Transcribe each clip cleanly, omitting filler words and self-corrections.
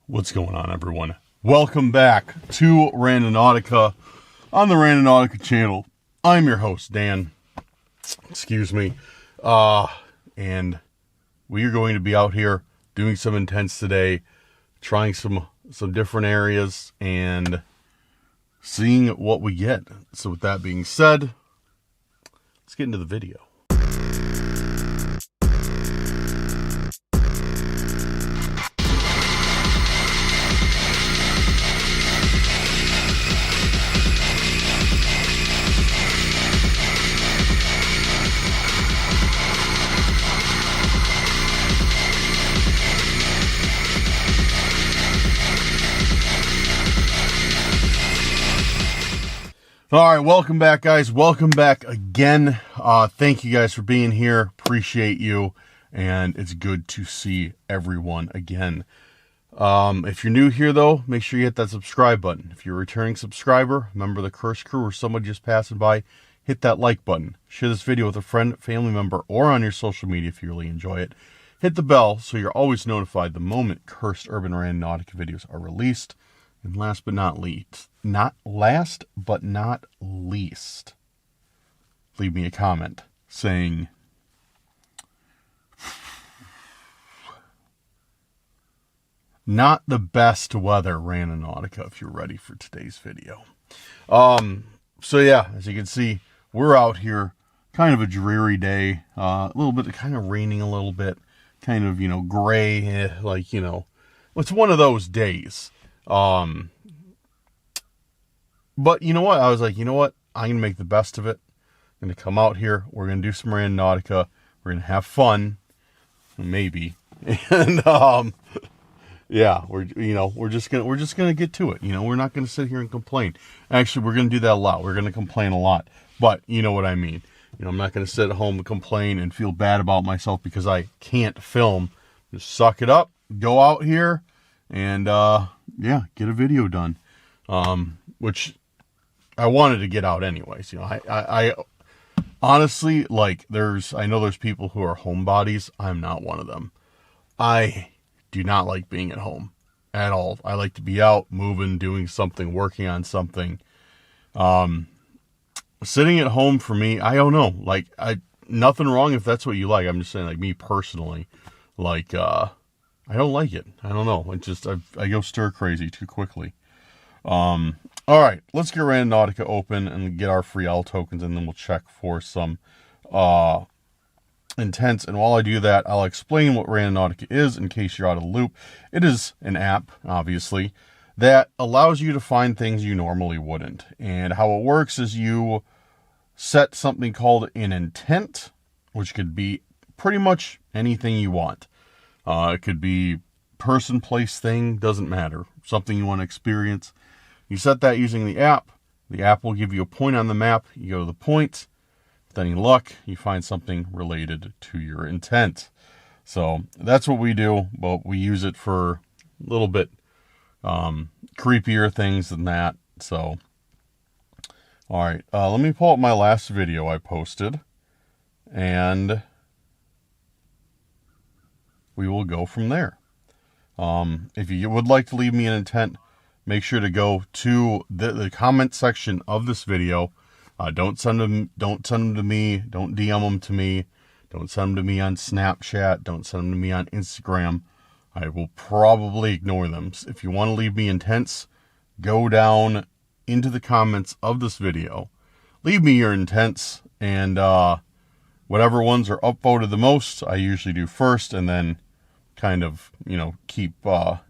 What's going on, everyone? Welcome back to Randonautica on the Randonautica channel. I'm your host, Dan. Excuse me. And we are going to be out here doing some intents today, trying some different areas and seeing what we get. So with that being said, let's get into the video. All right, welcome back, guys. Welcome back again. Thank you guys for being here. Appreciate you, and it's good to see everyone again. If you're new here, though, make sure you hit that subscribe button. If you're a returning subscriber, member of the Curse Crew, or someone just passing by, hit that like button. Share this video with a friend, family member, or on your social media if you really enjoy it. Hit the bell so you're always notified the moment Cursed Urban Randonautica videos are released. And last but not least, leave me a comment saying, not the best weather, Randonautica, if you're ready for today's video. So yeah, as you can see, we're out here, kind of a dreary day, a little bit, kind of raining a little bit, kind of, gray, it's one of those days. But you know what? I was like, you know what? I'm going to make the best of it. I'm going to come out here. We're going to do some Randonautica. We're going to have fun. Maybe. And, yeah, we're just going to get to it. We're not going to sit here and complain. Actually, we're going to do that a lot. We're going to complain a lot, but you know what I mean. I'm not going to sit at home and complain and feel bad about myself because I can't film. Just suck it up, go out here, and, yeah, get a video done. Which I wanted to get out anyways. I honestly, I know there's people who are homebodies. I'm not one of them. I do not like being at home at all. I like to be out, moving, doing something, working on something. Sitting at home for me, I don't know. Nothing wrong if that's what you like. I'm just saying, me personally, I don't like it. I don't know. It just, I go stir crazy too quickly. All right, let's get Randonautica open and get our free L tokens, and then we'll check for some, intents. And while I do that, I'll explain what Randonautica is in case you're out of the loop. It is an app, obviously, that allows you to find things you normally wouldn't. And how it works is you set something called an intent, which could be pretty much anything you want. It could be person, place, thing, doesn't matter. Something you want to experience. You set that using the app. The app will give you a point on the map. You go to the point. With any luck, you find something related to your intent. So that's what we do, but we use it for a little bit creepier things than that. So, all right, let me pull up my last video I posted, and we will go from there. If you would like to leave me an intent, make sure to go to the comment section of this video. Don't send them to me. Don't DM them to me. Don't send them to me on Snapchat. Don't send them to me on Instagram. I will probably ignore them. If you want to leave me intents, go down into the comments of this video. Leave me your intents, and whatever ones are upvoted the most, I usually do first, and then kind of, keep on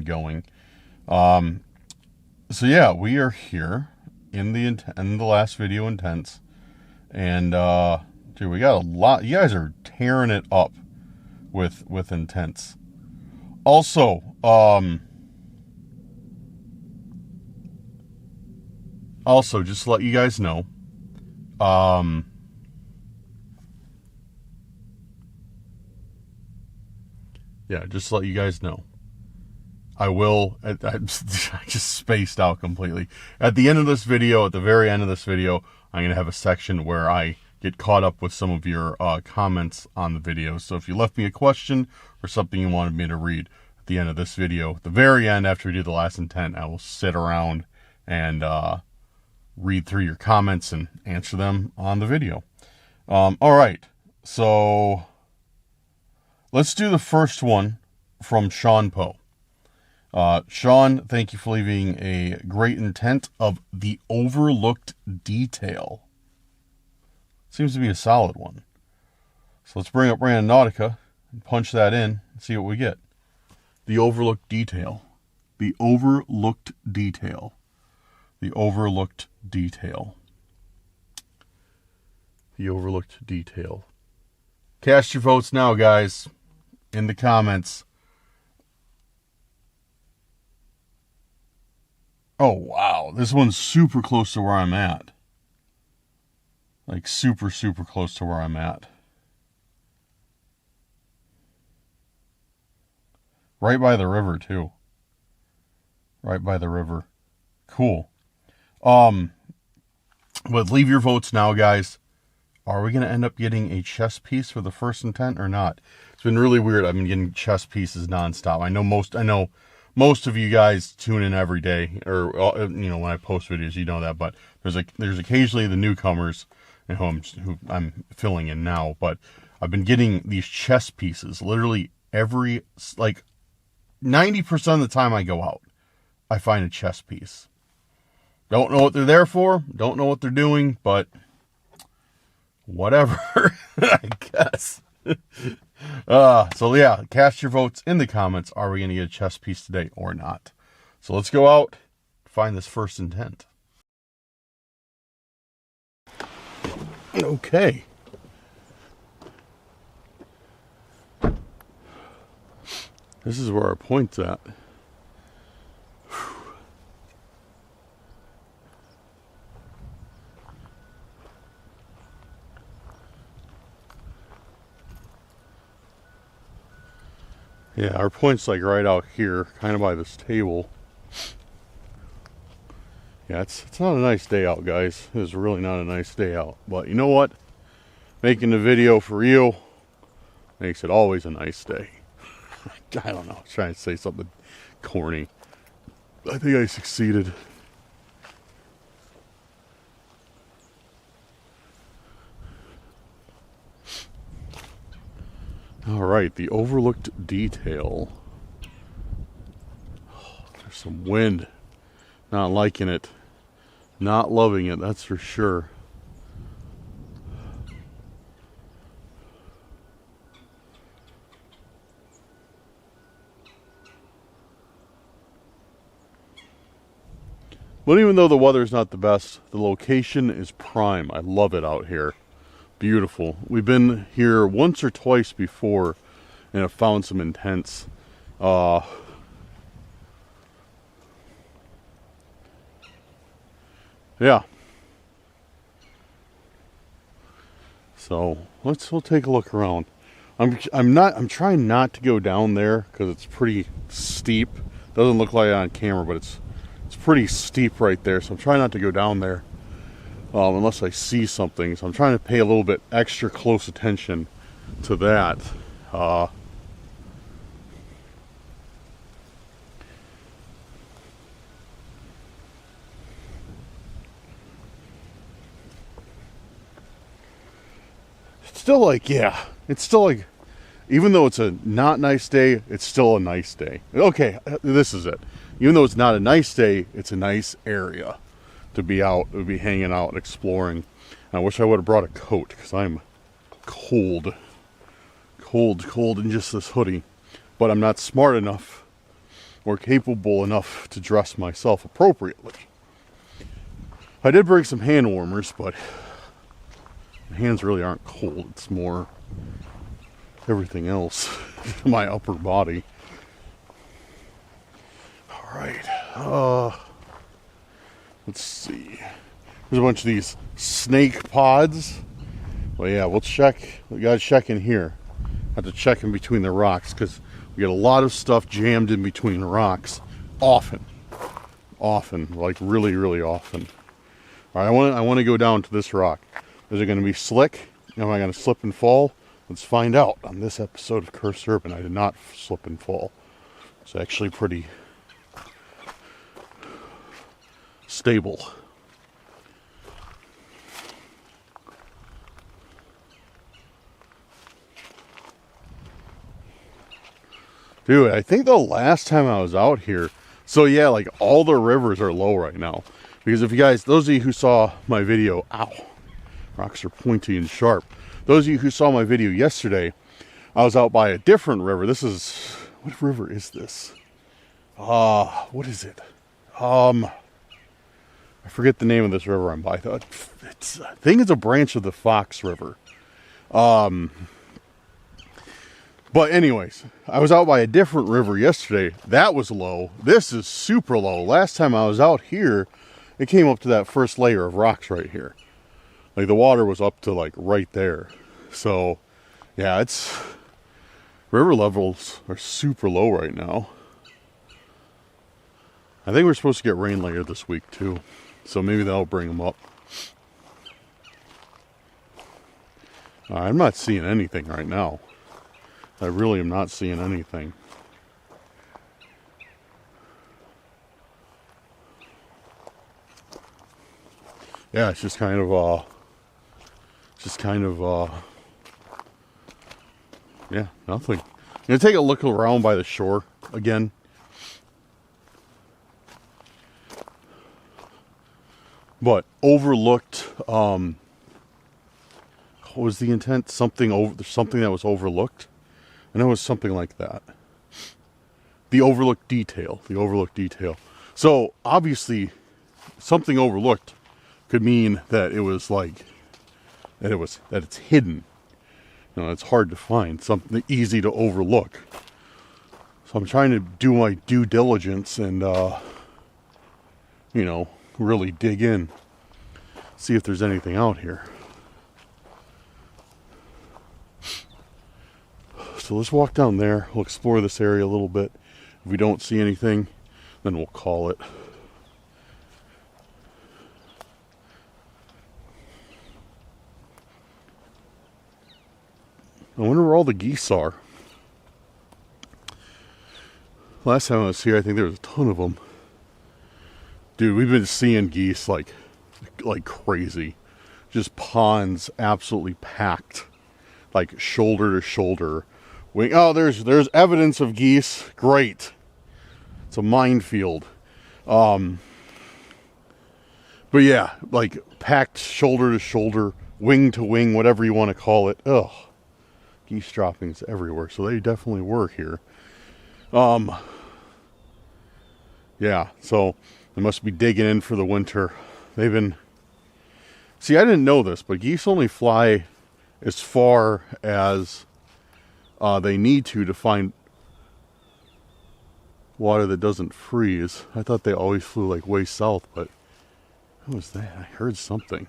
going. So yeah, we are here in the last video intents, and dude, we got a lot. You guys are tearing it up with intents. Also, just to let you guys know, yeah, just to let you guys know, I just spaced out completely. At the end of this video, at the very end of this video, I'm going to have a section where I get caught up with some of your comments on the video. So if you left me a question or something you wanted me to read, at the end of this video. At the very end, after we do the last intent, I will sit around and read through your comments and answer them on the video. All right, so let's do the first one from Sean Poe. Sean, thank you for leaving a great intent of the overlooked detail. Seems to be a solid one. So let's bring up Randonautica and punch that in and see what we get. The overlooked detail. The overlooked detail. The overlooked detail. The overlooked detail. Cast your votes now, guys, in the comments. Oh, wow. This one's super close to where I'm at. Like, super, super close to where I'm at. Right by the river, too. Right by the river. Cool. But leave your votes now, guys. Are we going to end up getting a chess piece for the first intent or not? It's been really weird. I've been getting chess pieces nonstop. I know most of you guys tune in every day, or you know, when I post videos, you know that. But there's occasionally the newcomers, who I'm filling in now. But I've been getting these chess pieces literally every, like, 90% of the time I go out, I find a chess piece. Don't know what they're there for. Don't know what they're doing, but whatever, I guess. So yeah, cast your votes in the comments. Are we going to get a chess piece today or not? So let's go out, find this first intent. Okay. This is where our point's at. Yeah, our point's like right out here, kind of by this table. Yeah, it's not a nice day out, guys. It's really not a nice day out. But you know what? Making the video for you makes it always a nice day. I don't know. I was trying to say something corny. I think I succeeded. All right, the overlooked detail. Oh, there's some wind. Not liking it. Not loving it, that's for sure. But even though the weather's not the best, the location is prime. I love it out here. Beautiful. We've been here once or twice before and have found some intents. Yeah. So we'll take a look around. I'm trying not to go down there because it's pretty steep. Doesn't look like it on camera, but it's pretty steep right there. So I'm trying not to go down there. Unless I see something. So I'm trying to pay a little bit extra close attention to that. It's still like, yeah, it's still like, even though it's a not nice day, it's still a nice day. Okay, this is it. Even though it's not a nice day, it's a nice area to be out, to be hanging out and exploring. I wish I would have brought a coat because I'm cold in just this hoodie. But I'm not smart enough or capable enough to dress myself appropriately. I did bring some hand warmers, but my hands really aren't cold. It's more everything else, my upper body. All right. Let's see. There's a bunch of these snake pods. Well, yeah, we'll check. We gotta check in here. Have to check in between the rocks because we get a lot of stuff jammed in between the rocks. Often, like really, really often. All right, I want to go down to this rock. Is it going to be slick? Am I going to slip and fall? Let's find out on this episode of Cursed Urban. I did not slip and fall. It's actually pretty stable. Dude, I think the last time I was out here, so yeah, like all the rivers are low right now. Because if you guys, those of you who saw my video, ow, rocks are pointy and sharp. Those of you who saw my video yesterday, I was out by a different river. This is, what river is this? What is it? I forget the name of this river I'm by. I think it's a branch of the Fox River. But anyways, I was out by a different river yesterday. That was low. This is super low. Last time I was out here, it came up to that first layer of rocks right here. Like the water was up to like right there. So yeah, it's, river levels are super low right now. I think we're supposed to get rain later this week too. So maybe that'll bring them up. I'm not seeing anything right now. I really am not seeing anything. Yeah, it's just kind of, yeah, nothing. I'm gonna take a look around by the shore again. But overlooked, what was the intent? Something that was overlooked? I know it was something like that. The overlooked detail. So obviously, something overlooked could mean that it was like that it's hidden. You know, it's hard to find, something easy to overlook. So I'm trying to do my due diligence and you know, really dig in, see if there's anything out here. So let's walk down there. We'll explore this area a little bit. If we don't see anything, then we'll call it. I wonder where all the geese are. Last time I was here, I think there was a ton of them. Dude, we've been seeing geese like crazy. Just ponds absolutely packed. Like shoulder to shoulder. Oh, there's evidence of geese. Great. It's a minefield. But yeah, like packed shoulder to shoulder, wing to wing, whatever you want to call it. Ugh. Geese droppings everywhere. So they definitely were here. Yeah, so they must be digging in for the winter. They've been... See, I didn't know this, but geese only fly as far as they need to find water that doesn't freeze. I thought they always flew like way south, but what was that? I heard something.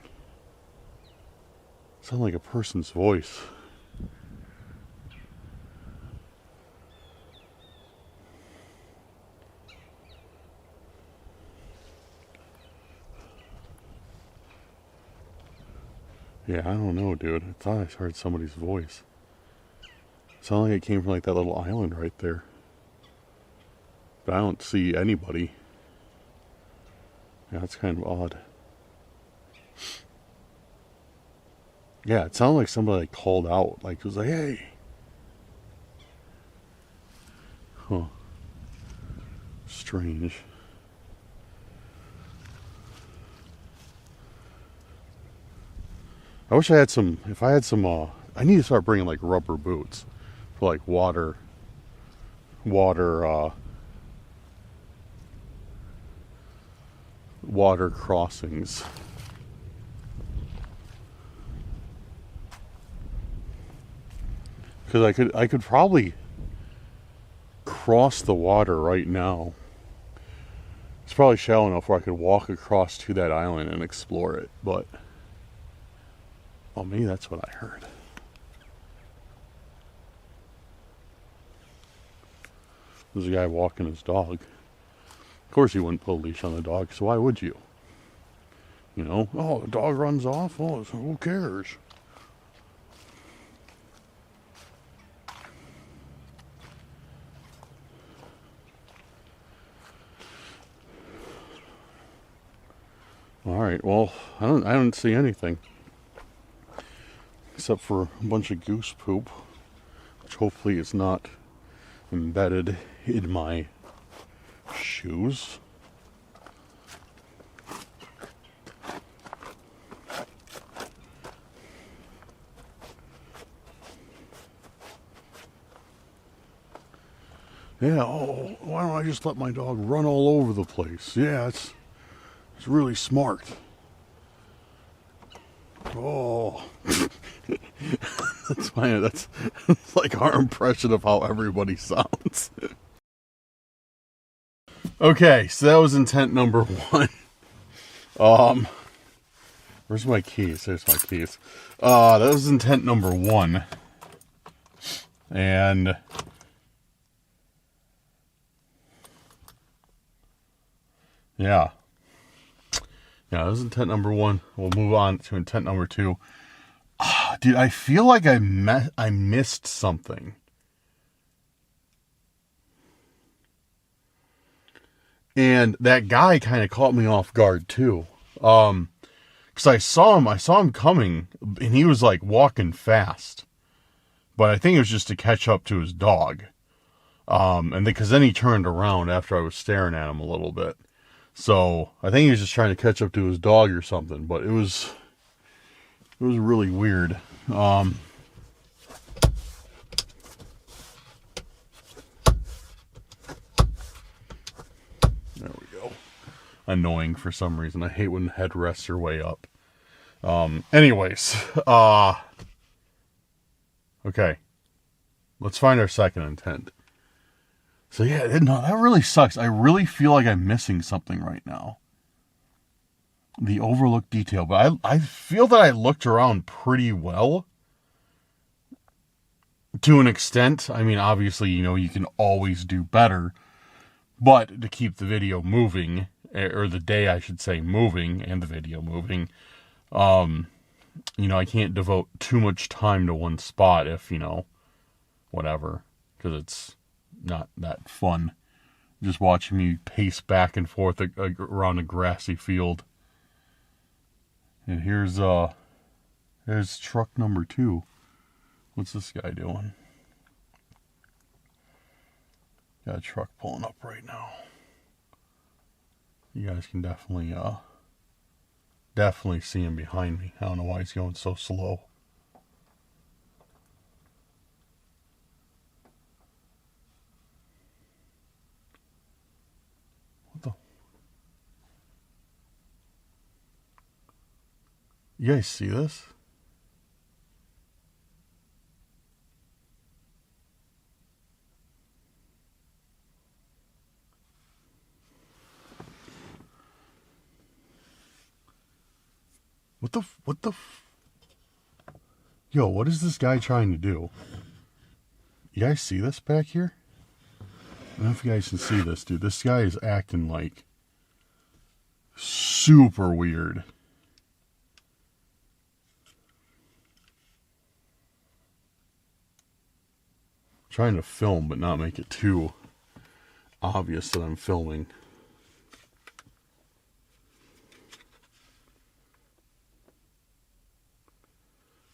It sounded like a person's voice. Yeah, I don't know, dude. I thought I heard somebody's voice. It sounded like it came from like that little island right there. But I don't see anybody. Yeah, that's kind of odd. Yeah, it sounded like somebody like called out. Like it was like, hey. Huh. Strange. I wish I had some, if I had some, I need to start bringing like rubber boots for like water crossings. Because I could probably cross the water right now. It's probably shallow enough where I could walk across to that island and explore it, but... Well, maybe that's what I heard. There's a guy walking his dog. Of course he wouldn't put a leash on the dog, so why would you? You know, oh, the dog runs off, oh, so who cares? All right, well, I don't see anything. Except for a bunch of goose poop. Which hopefully is not embedded in my shoes. Yeah, oh, why don't I just let my dog run all over the place? Yeah, it's really smart. Oh, that's fine. That's like our impression of how everybody sounds. Okay, so that was intent number one. Where's my keys? There's my keys. That was intent number one. And yeah, that was intent number one. We'll move on to intent number two. Dude, I feel like I missed something. And that guy kind of caught me off guard too. Because I saw him coming, and he was like walking fast. But I think it was just to catch up to his dog. And because then he turned around after I was staring at him a little bit. So I think he was just trying to catch up to his dog or something. But it was really weird. There we go. Annoying for some reason. I hate when headrests are way up. Anyways. Okay. Let's find our second intent. So yeah, no, that really sucks. I really feel like I'm missing something right now. The overlooked detail. But I feel that I looked around pretty well. To an extent. I mean, obviously, you can always do better. But to keep the video moving, or the day, I should say, moving, and the video moving, I can't devote too much time to one spot if, whatever. Because it's not that fun. Just watching me pace back and forth around a grassy field. And here's truck number 2. What's this guy doing? Got a truck pulling up right now. You guys can definitely see him behind me. I don't know why he's going so slow. What the? You guys see this? What the? Yo, what is this guy trying to do? You guys see this back here? I don't know if you guys can see this, dude. This guy is acting like super weird. Trying to film, but not make it too obvious that I'm filming.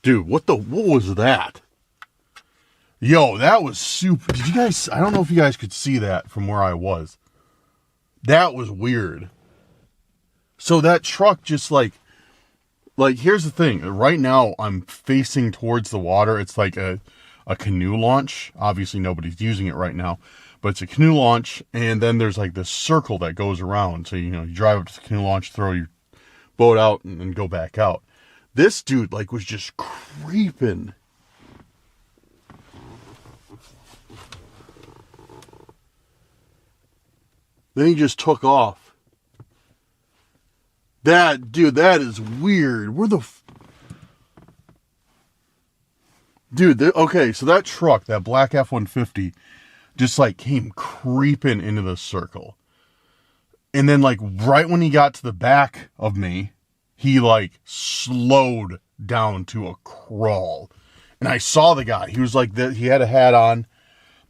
Dude, what was that? Yo, that was super. Did you guys, I don't know if you guys could see that from where I was. That was weird. So that truck just like here's the thing. Right now I'm facing towards the water. It's like a canoe launch. Obviously nobody's using it right now, but it's a canoe launch. And then there's like this circle that goes around. So, you drive up to the canoe launch, throw your boat out and then go back out. This dude, was just creeping. Then he just took off. That is weird. Where the... Dude, okay, so that truck, that black F-150, just, came creeping into the circle. And then, right when he got to the back of me, he slowed down to a crawl. And I saw the guy. He was he had a hat on,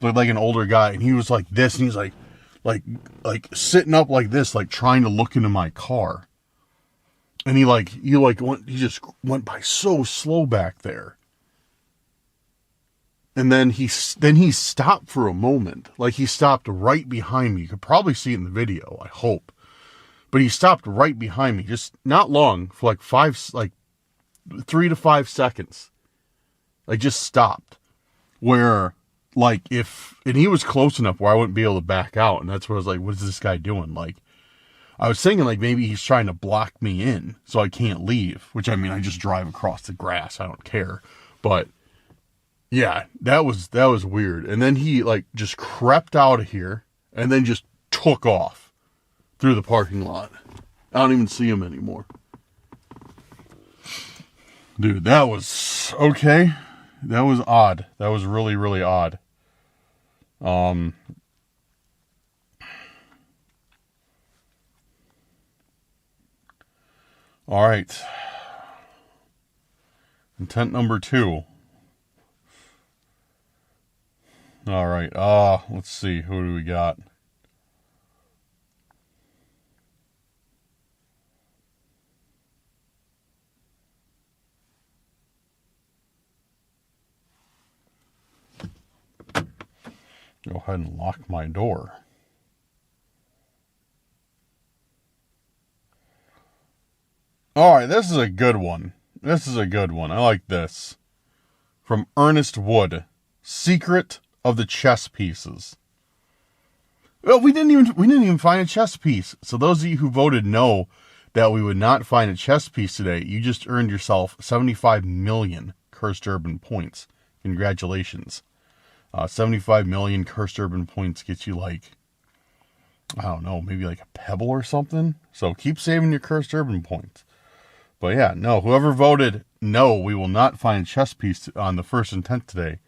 looked like an older guy, and he was like this, and he's like sitting up like this, trying to look into my car. And he just went by so slow back there. And then he stopped for a moment. Like, he stopped right behind me. You could probably see it in the video, I hope. But he stopped right behind me, just not long, for like 3 to 5 seconds. Like, just stopped. Where, like, and he was close enough where I wouldn't be able to back out. And that's where I was like, what is this guy doing? Like, I was thinking, like, maybe he's trying to block me in so I can't leave. Which, I mean, I just drive across the grass. I don't care. But yeah, that was weird. And then he, like, just crept out of here and then just took off through the parking lot. I don't even see him anymore. Dude, that was okay. That was odd. That was really, really odd. All right. Intent number 2. All right. Let's see. Who do we got? Go ahead and lock my door. All right. This is a good one. I like this. From Ernest Wood. Secret of the chess pieces. Well, we didn't even find a chess piece. So those of you who voted no that we would not find a chess piece today, you just earned yourself 75 million Cursed Urban points. Congratulations. 75 million Cursed Urban points gets you, like, I don't know, maybe like a pebble or something. So keep saving your Cursed Urban points. But yeah, no, whoever voted no, we will not find a chess piece on the first intent today.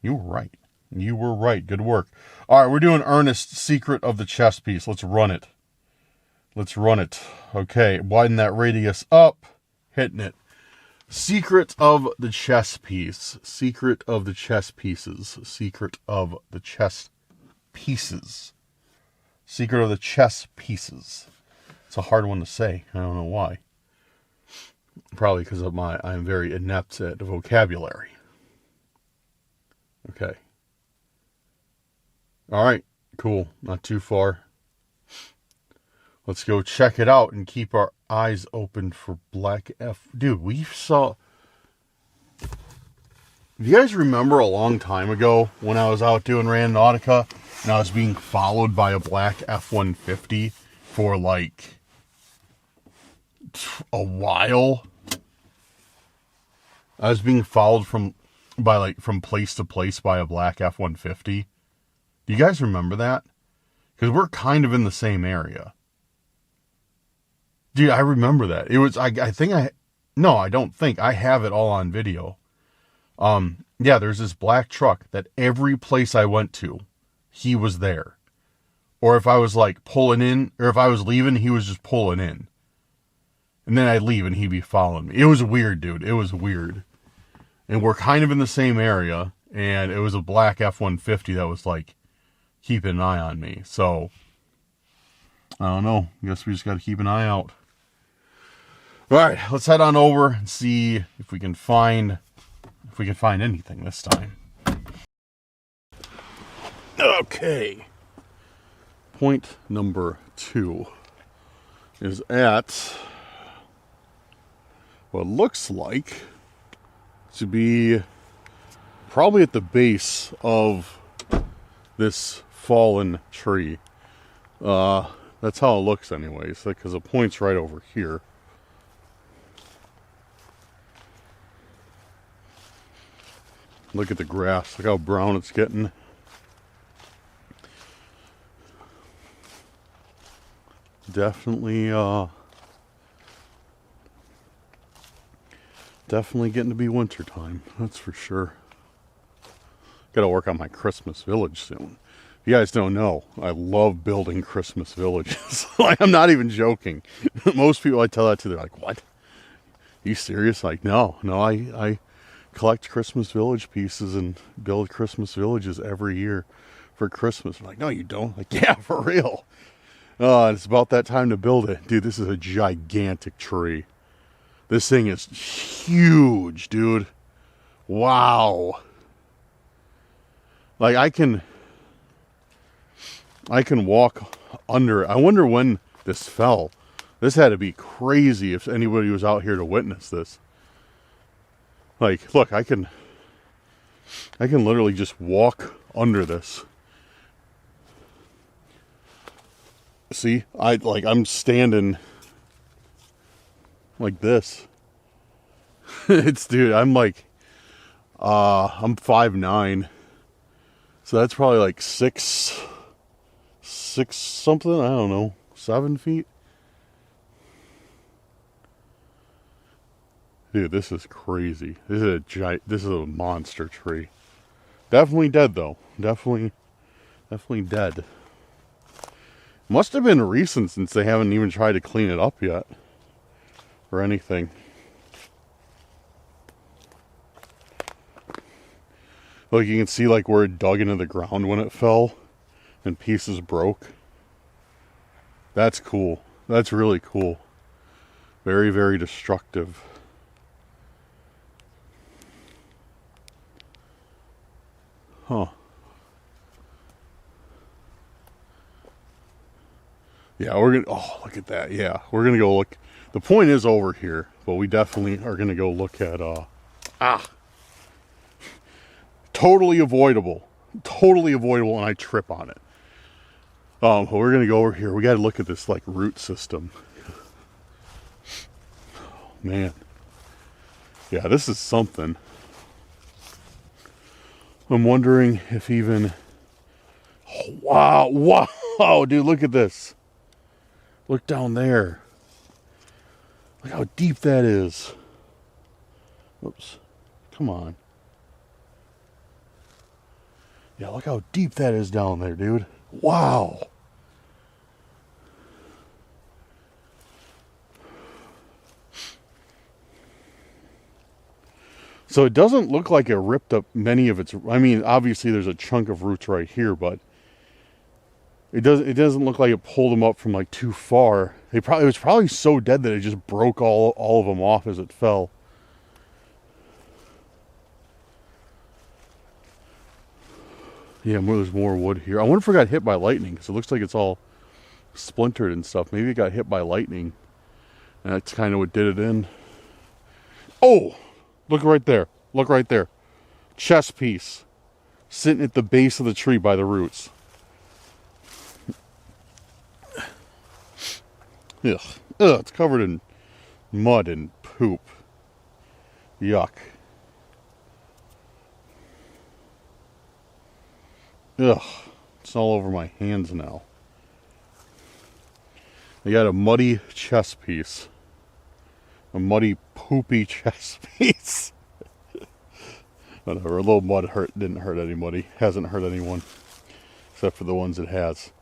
You were right. You were right. Good work. All right, we're doing Ernest's Secret of the Chess Piece. Let's run it. Okay, widen that radius up. Hitting it. Secret of the chess piece. Secret of the chess pieces. Secret of the chess pieces. Secret of the chess pieces. It's a hard one to say. I don't know why. Probably because of I'm very inept at vocabulary. Okay. All right. Cool. Not too far. Let's go check it out and keep our eyes open for Black F. Dude, we saw... Do you guys remember a long time ago when I was out doing Randonautica and I was being followed by a black F-150 for like a while? I was being followed from place to place by a black F-150. Do you guys remember that? Because we're kind of in the same area. Dude, I remember that. It was, I don't think. I have it all on video. Yeah, there's this black truck that every place I went to, he was there. Or if I was like pulling in, or if I was leaving, he was just pulling in. And then I'd leave and he'd be following me. It was weird, dude. It was weird. And we're kind of in the same area. And it was a black F-150 that was like keeping an eye on me. So, I don't know. I guess we just got to keep an eye out. All right, let's head on over and see if we can find anything this time. Okay. Point number 2 is at what looks like to be probably at the base of this fallen tree. That's how it looks anyways, because the point's right over here. Look at the grass. Look how brown it's getting. Definitely getting to be winter time. That's for sure. Got to work on my Christmas village soon. If you guys don't know, I love building Christmas villages. Like, I'm not even joking. Most people I tell that to, they're like, "What? Are you serious?" Like, no, I collect Christmas village pieces and build Christmas villages every year for Christmas. I'm like, no, you don't. Like, yeah, for real. It's about that time to build it. Dude, this is a gigantic tree. This thing is huge, dude. Wow. Like, I can walk under it. I wonder when this fell. This had to be crazy if anybody was out here to witness this. Like, look, I can literally just walk under this. See, I'm standing like this. Dude, I'm 5'9". So that's probably like six something, I don't know, 7 feet. Dude, this is crazy. This is a monster tree. Definitely dead though. Definitely dead. Must have been recent since they haven't even tried to clean it up yet. Or anything. Look, you can see like where it dug into the ground when it fell. And pieces broke. That's cool. That's really cool. Very, very destructive. Huh. Yeah, we're gonna, oh, look at that. Yeah, we're gonna go look. The point is over here, but we definitely are gonna go look at, totally avoidable. Totally avoidable, and I trip on it. But we're gonna go over here. We gotta look at this, like, root system. Oh, man. Yeah, this is something. I'm wondering if even... Oh, wow, wow, dude, look at this. Look down there. Look how deep that is. Oops. Come on. Yeah, look how deep that is down there, dude. Wow. So it doesn't look like it ripped up many of its... I mean, obviously there's a chunk of roots right here, but it doesn't look like it pulled them up from like too far. It was probably so dead that it just broke all of them off as it fell. Yeah, there's more wood here. I wonder if it got hit by lightning, because it looks like it's all splintered and stuff. Maybe it got hit by lightning, and that's kind of what did it in. Oh! Look right there. Look right there. Chess piece. Sitting at the base of the tree by the roots. Ugh. Ugh, it's covered in mud and poop. Yuck. Ugh. It's all over my hands now. I got a muddy chess piece. A muddy, poopy chess piece. Whatever, a little mud didn't hurt anybody. Hasn't hurt anyone. Except for the ones it has.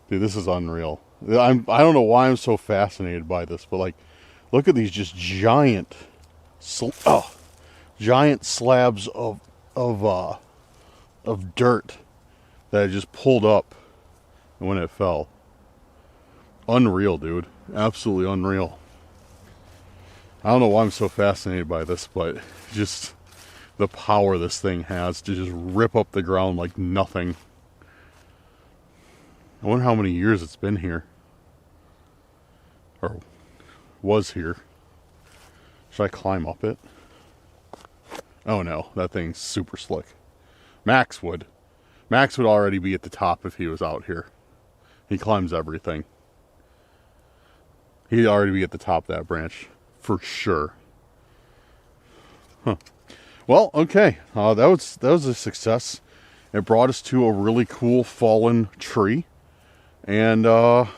Dude, this is unreal. I don't know why I'm so fascinated by this, but like, look at these just giant slabs of dirt that I just pulled up when it fell. Unreal, dude. Absolutely unreal. I don't know why I'm so fascinated by this, but just the power this thing has to just rip up the ground like nothing. I wonder how many years it's been here. Or was here. Should I climb up it? Oh no, that thing's super slick. Max would already be at the top if he was out here. He climbs everything. He'd already be at the top of that branch. For sure. Huh. Well, okay. That was a success. It brought us to a really cool fallen tree. And a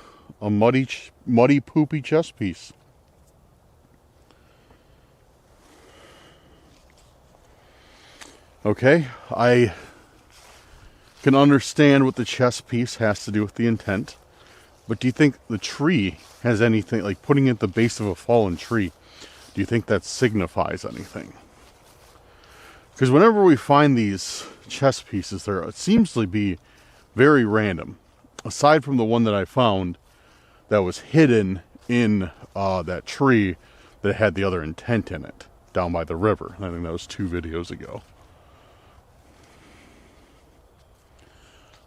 muddy, poopy chess piece. Okay, I can understand what the chess piece has to do with the intent. But do you think the tree has anything, like putting it at the base of a fallen tree, do you think that signifies anything? Because whenever we find these chess pieces, it seems to be very random. Aside from the one that I found that was hidden in that tree, that had the other intent in it, down by the river. I think that was 2 videos ago.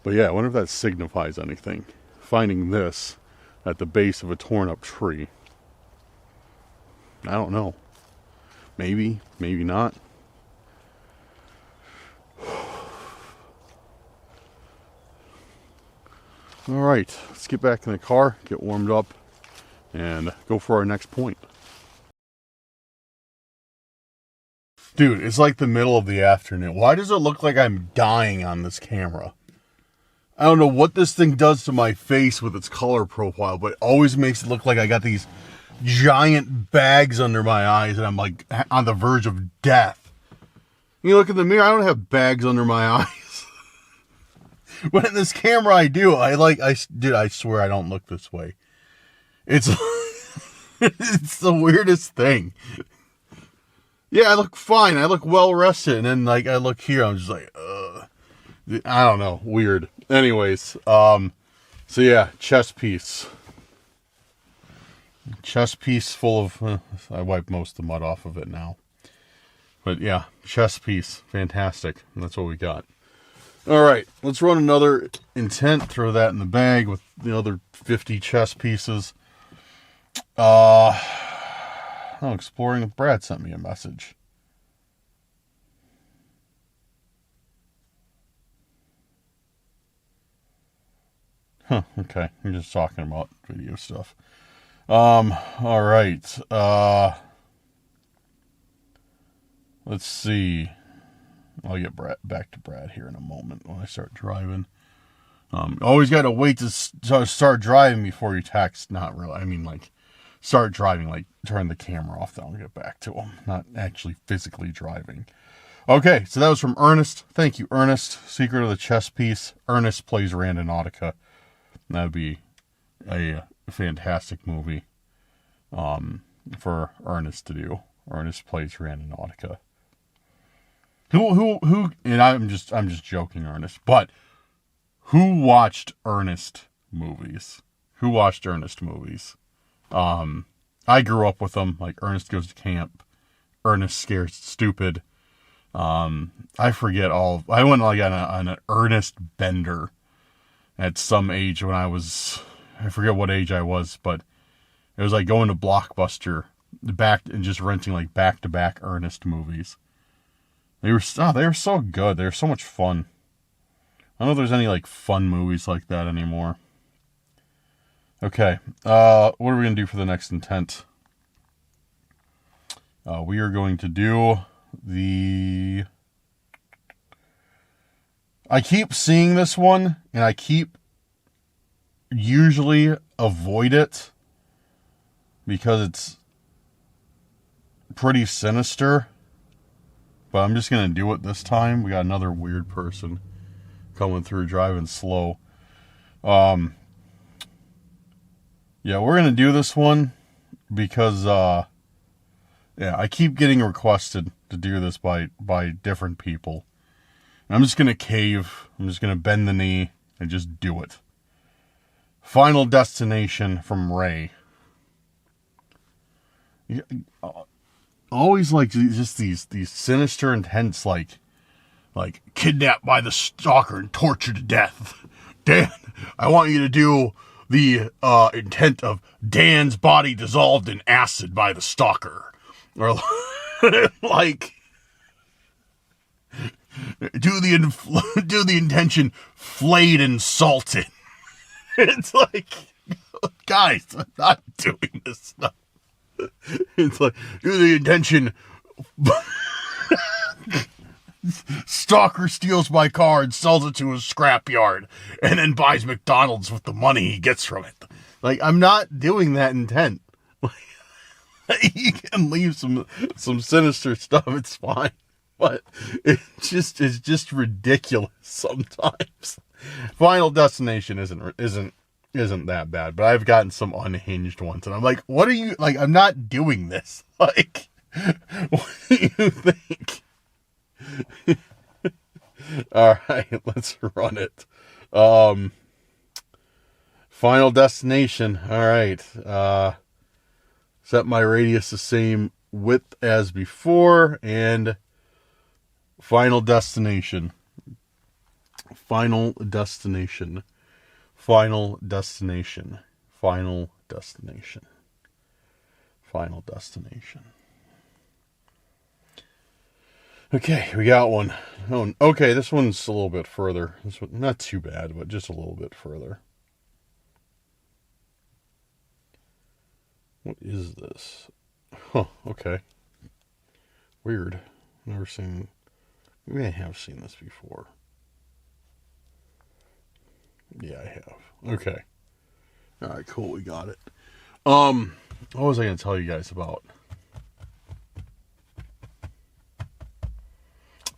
But yeah, I wonder if that signifies anything. Finding this at the base of a torn up tree. I don't know. Maybe, maybe not. Alright, let's get back in the car, get warmed up, and go for our next point. Dude, it's like the middle of the afternoon. Why does it look like I'm dying on this camera? I don't know what this thing does to my face with its color profile, but it always makes it look like I got these giant bags under my eyes and I'm like on the verge of death. You look in the mirror, I don't have bags under my eyes. But in this camera I do. Dude, I swear I don't look this way. It's it's the weirdest thing. Yeah, I look fine. I look well rested. And then like I look here, I'm just like, I don't know. Weird. Anyways, so yeah, chest piece. Chest piece full of, I wiped most of the mud off of it now. But yeah, chest piece. Fantastic. And that's what we got. Alright, let's run another intent. Throw that in the bag with the other 50 chest pieces. Exploring with Brad sent me a message. Huh, okay. I'm just talking about video stuff. Alright. Let's see. I'll get back to Brad here in a moment when I start driving. Always got to wait to start driving before you text. Not really. I mean, like, start driving, like, turn the camera off, then I'll get back to him. Not actually physically driving. Okay, so that was from Ernest. Thank you, Ernest. Secret of the Chess Piece. Ernest plays Randonautica. That would be a fantastic movie for Ernest to do. Ernest plays Randonautica. Who, and I'm just joking, Ernest, but who watched Ernest movies? Who watched Ernest movies? I grew up with them, like Ernest Goes to Camp, Ernest Scared Stupid. I forget all, I went like on an Ernest bender at some age when I forget what age I was, but it was like going to Blockbuster back and just renting like back-to-back Ernest movies. They were so good. They were so much fun. I don't know if there's any like fun movies like that anymore. Okay, what are we going to do for the next intent? We are going to do the... I keep seeing this one, and I usually avoid it because it's pretty sinister. But I'm just going to do it this time. We got another weird person coming through driving slow. Yeah, we're going to do this one because, yeah, I keep getting requested to do this by different people. And I'm just going to cave. I'm just going to bend the knee and just do it. Final Destination from Ray. Yeah, always like just these sinister intents, like kidnapped by the stalker and tortured to death. Dan, I want you to do the intent of Dan's body dissolved in acid by the stalker, or like do the intention flayed and salted. It's like, guys, I'm not doing this stuff. It's like, do the intention stalker steals my car and sells it to a scrapyard and then buys McDonald's with the money he gets from it. Like, I'm not doing that intent. You can leave some sinister stuff, it's fine. But it's just ridiculous sometimes. Final Destination isn't that bad, but I've gotten some unhinged ones, and I'm like, what are you, like, I'm not doing this. Like, what do you think? Alright, let's run it. Final Destination. Alright. Set my radius the same width as before, and final destination. Final destination. Final destination. Final destination. Final destination. Okay, we got one. Oh, okay, this one's a little bit further. This one, not too bad, but just a little bit further. What is this? Huh, okay. Weird. Never seen... Maybe I have seen this before. Yeah, I have. Okay. Alright, cool, we got it. What was I going to tell you guys about?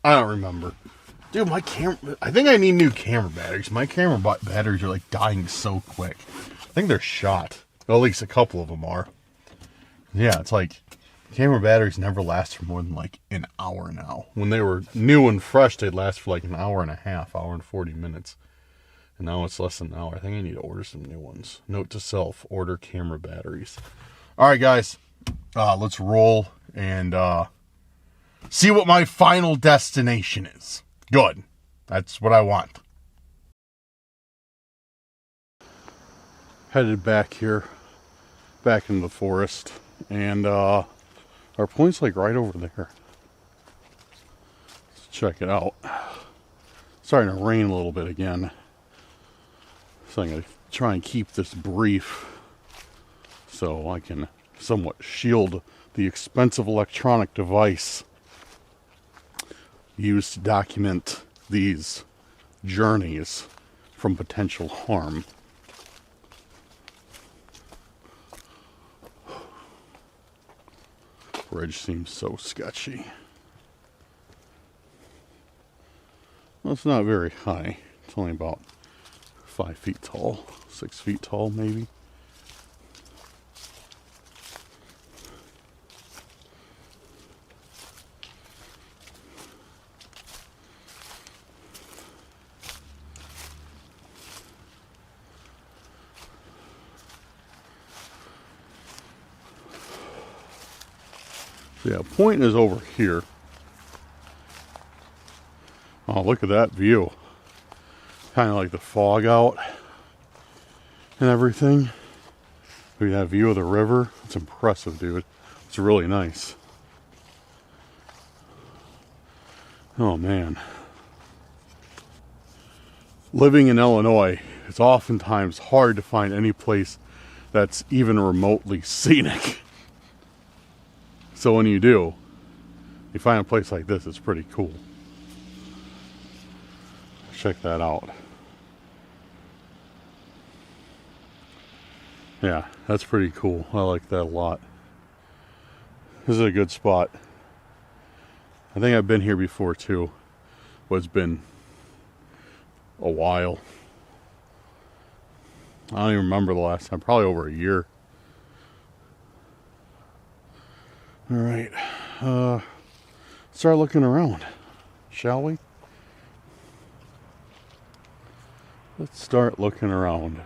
I don't remember. Dude, my camera... I think I need new camera batteries. My camera batteries are like dying so quick. I think they're shot. Well, at least a couple of them are. Yeah, it's like... Camera batteries never last for more than like an hour now. When they were new and fresh, they'd last for like an hour and a half, hour and 40 minutes. And now it's less than an hour. I think I need to order some new ones. Note to self, order camera batteries. Alright guys, let's roll and see what my final destination is. Good. That's what I want. Headed back here, back into the forest, and our point's like right over there. Let's check it out. It's starting to rain a little bit again. So I'm going to try and keep this brief so I can somewhat shield the expensive electronic device used to document these journeys from potential harm. Bridge seems so sketchy. Well, it's not very high. It's only about 5 feet tall, 6 feet tall maybe. So yeah, point is over here. Oh, look at that view. Kind of like the fog out and everything. Look at that view of the river. It's impressive, dude. It's really nice. Oh, man. Living in Illinois, it's oftentimes hard to find any place that's even remotely scenic. So when you do, you find a place like this, it's pretty cool. Check that out. Yeah, that's pretty cool. I like that a lot. This is a good spot. I think I've been here before too, but it's been a while. I don't even remember the last time, probably over a year. Alright, start looking around, shall we? Let's start looking around.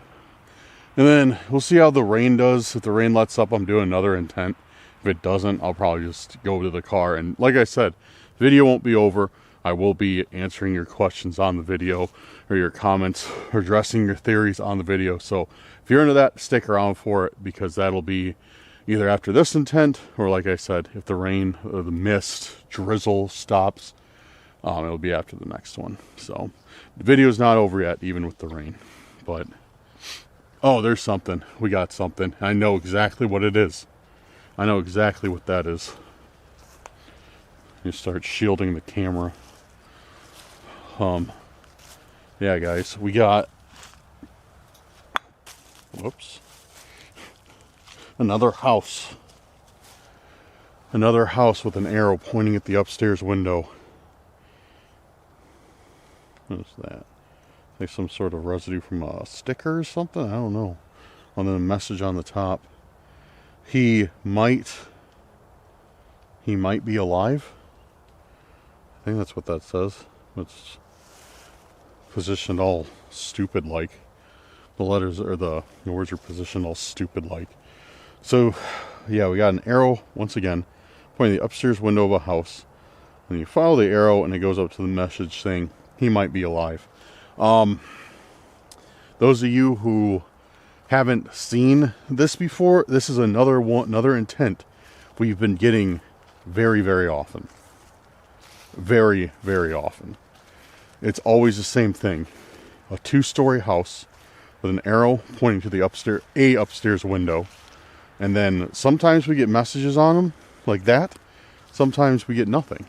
And then we'll see how the rain does. If the rain lets up, I'm doing another intent. If it doesn't, I'll probably just go to the car. And like I said, the video won't be over. I will be answering your questions on the video, or your comments, or addressing your theories on the video. So if you're into that, stick around for it, because that'll be either after this intent, or like I said, if the rain or the mist, drizzle stops, it'll be after the next one. So the video's not over yet, even with the rain. But, oh, there's something. We got something. I know exactly what it is. I know exactly what that is. You start shielding the camera. Yeah, guys, we got, whoops, another house with an arrow pointing at the upstairs window. What is that? Like some sort of residue from a sticker or something? I don't know. And then a message on the top. He might be alive. I think that's what that says. It's positioned all stupid like. The letters, or the words are positioned all stupid like. So yeah, we got an arrow once again pointing the upstairs window of a house. And you follow the arrow and it goes up to the message saying he might be alive. Those of you who haven't seen this before, this is another intent we've been getting very, very often. Very, very often. It's always the same thing. A 2-story house with an arrow pointing to the upstairs window. And then sometimes we get messages on them like that. Sometimes we get nothing.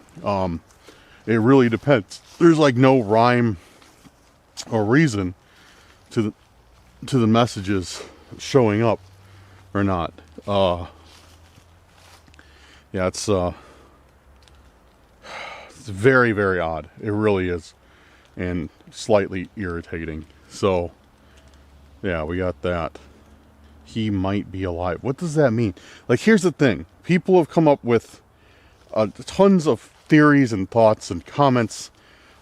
It really depends. There's like no rhyme or reason to the messages showing up or not. Yeah, it's very, very odd. It really is. And slightly irritating. So, yeah, we got that. He might be alive. What does that mean? Like, here's the thing. People have come up with tons of theories and thoughts and comments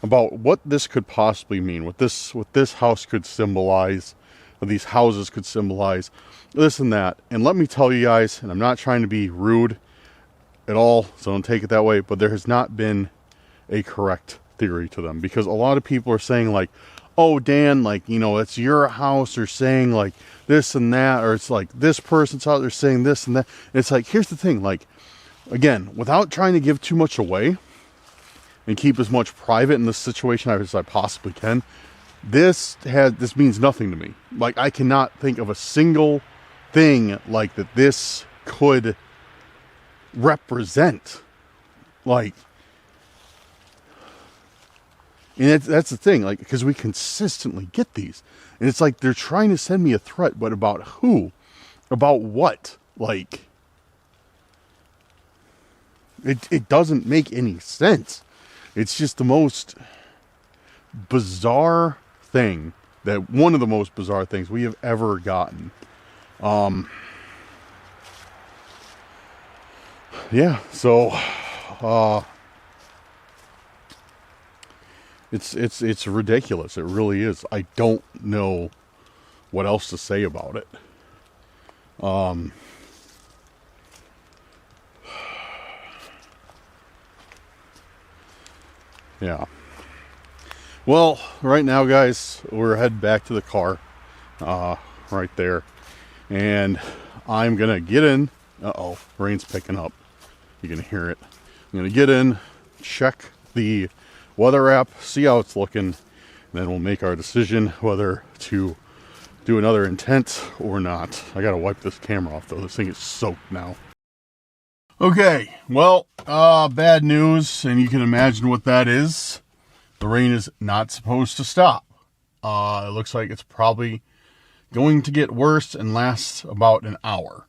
about what this could possibly mean. What this house could symbolize. What these houses could symbolize. This and that. And let me tell you guys, and I'm not trying to be rude at all, so don't take it that way, but there has not been a correct theory to them, because a lot of people are saying like, oh Dan, like, you know, it's your house, or saying like this and that, or it's like this person's out there saying this and that. And it's like, here's the thing, like, again, without trying to give too much away and keep as much private in this situation as I possibly can, this means nothing to me. Like, I cannot think of a single thing like that this could represent. Like, and that's the thing, like, because we consistently get these, and it's like they're trying to send me a threat, but about who? About what? Like, it doesn't make any sense. It's just the most bizarre thing, that one of the most bizarre things we have ever gotten. Yeah, so it's ridiculous. It really is. I don't know what else to say about it. Yeah. Well, right now, guys, we're heading back to the car, right there, and I'm gonna get in. Uh-oh, rain's picking up. You can hear it. I'm gonna get in, check the weather app, see how it's looking, and then we'll make our decision whether to do another intent or not. I gotta wipe this camera off though. This thing is soaked now. Okay, well, bad news, and you can imagine what that is. The rain is not supposed to stop. It looks like it's probably going to get worse and last about an hour.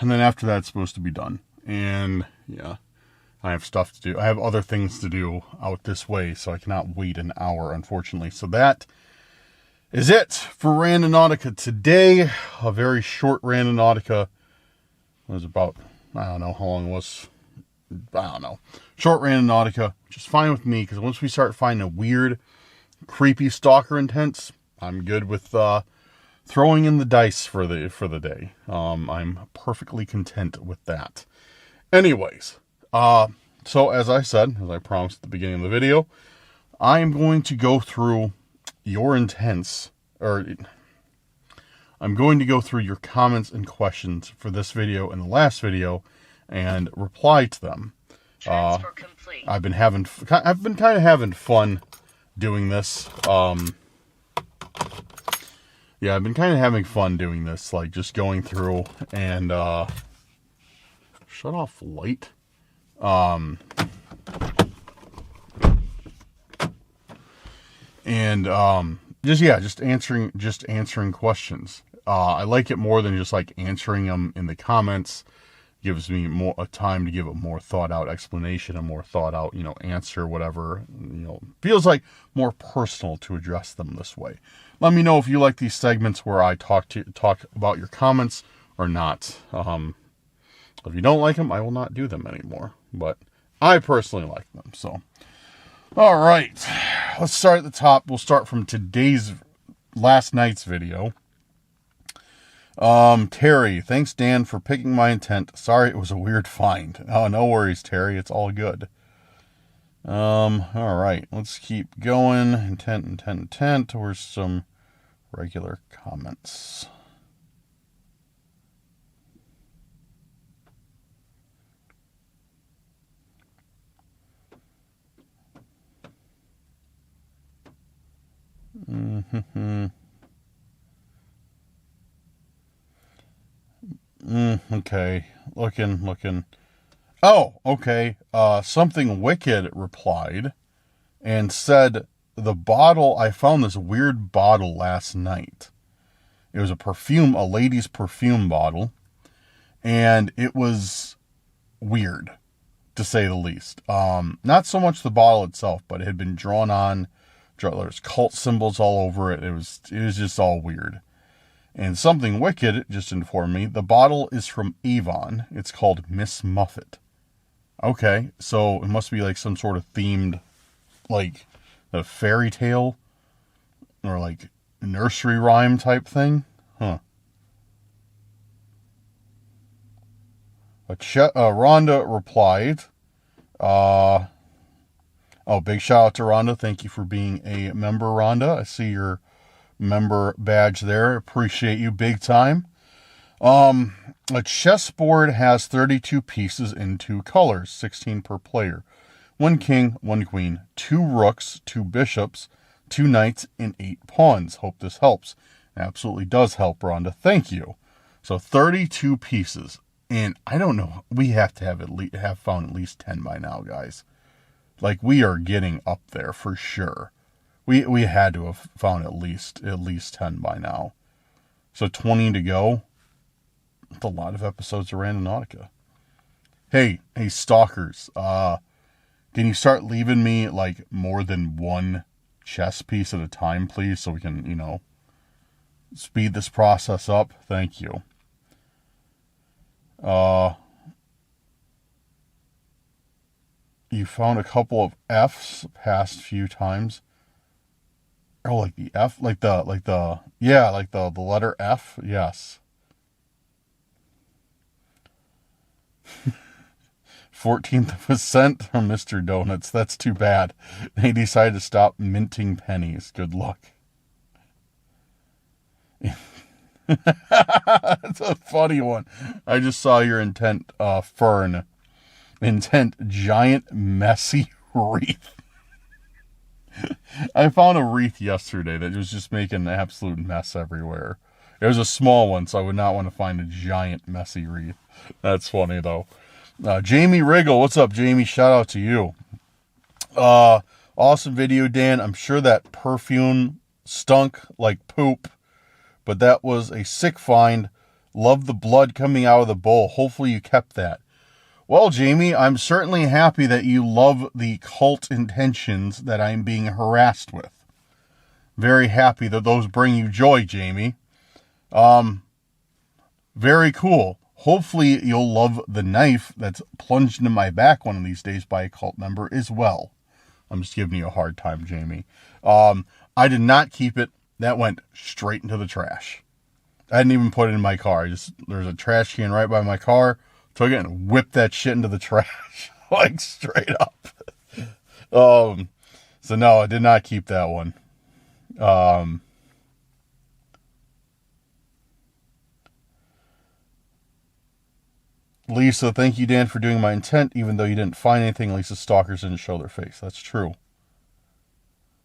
And then after that, it's supposed to be done. And yeah, I have stuff to do. I have other things to do out this way, so I cannot wait an hour, unfortunately. So that is it for Randonautica today. A very short Randonautica. It was about, I don't know how long it was. I don't know. Short Randonautica, which is fine with me, because once we start finding weird, creepy stalker intents, I'm good with throwing in the dice for the day. I'm perfectly content with that. Anyways, so as I said, as I promised at the beginning of the video, I am going to go through your intents, or I'm going to go through your comments and questions for this video and the last video, and reply to them. Transfer complete. I've been kind of having fun doing this. Yeah, I've been kind of having fun doing this, like just going through and shut off light. And just answering questions. I like it more than just like answering them in the comments. Gives me more time to give a more thought out explanation, a more thought out, answer, whatever, feels like more personal to address them this way. Let me know if you like these segments where I talk about your comments or not. If you don't like them, I will not do them anymore, but I personally like them. So, all right, let's start at the top. We'll start from last night's video. Terry, thanks Dan for picking my intent. Sorry it was a weird find. Oh, no worries, Terry. It's all good. All right. Let's keep going. Intent. Where's some regular comments? Okay. Looking. Oh, okay. Something Wicked replied and said, I found this weird bottle last night. It was a lady's perfume bottle, and it was weird, to say the least. Not so much the bottle itself, but it had been there's cult symbols all over it. It was just all weird. And Something Wicked just informed me the bottle is from Avon. It's called Miss Muffet. Okay, so it must be like some sort of themed, like a fairy tale or like nursery rhyme type thing. Huh. Rhonda replied, big shout out to Rhonda. Thank you for being a member, Rhonda. I see your member badge there. Appreciate you big time. A chessboard has 32 pieces in 2 colors, 16 per player. 1 king, 1 queen, 2 rooks, 2 bishops, 2 knights, and 8 pawns. Hope this helps. It absolutely does help, Rhonda. Thank you. So 32 pieces. And I don't know, we have to have found at least 10 by now, guys. Like, we are getting up there for sure. We had to have found at least 10 by now. So 20 to go. That's a lot of episodes of Randonautica. Hey, stalkers. Can you start leaving me like more than 1 chess piece at a time, please, so we can, speed this process up? Thank you. You found a couple of F's past few times. Oh, like the F, like the letter F. Yes. 14th of a cent from Mr. Donuts. That's too bad. They decided to stop minting pennies. Good luck. That's a funny one. I just saw your intent, Fern. Intent, giant, messy wreath. I found a wreath yesterday that was just making an absolute mess everywhere. It was a small one, so I would not want to find a giant, messy wreath. That's funny, though. Jamie Riggle, what's up, Jamie? Shout out to you. Awesome video, Dan. I'm sure that perfume stunk like poop, but that was a sick find. Love the blood coming out of the bowl. Hopefully you kept that. Well, Jamie, I'm certainly happy that you love the cult intentions that I'm being harassed with. Very happy that those bring you joy, Jamie. Very cool. Hopefully you'll love the knife that's plunged into my back one of these days by a cult member as well. I'm just giving you a hard time, Jamie. I did not keep it. That went straight into the trash. I didn't even put it in my car. There's a trash can right by my car. Took it and whipped that shit into the trash. Like, straight up. So no, I did not keep that one. Lisa, thank you, Dan, for doing my intent. Even though you didn't find anything, Lisa's stalkers didn't show their face. That's true.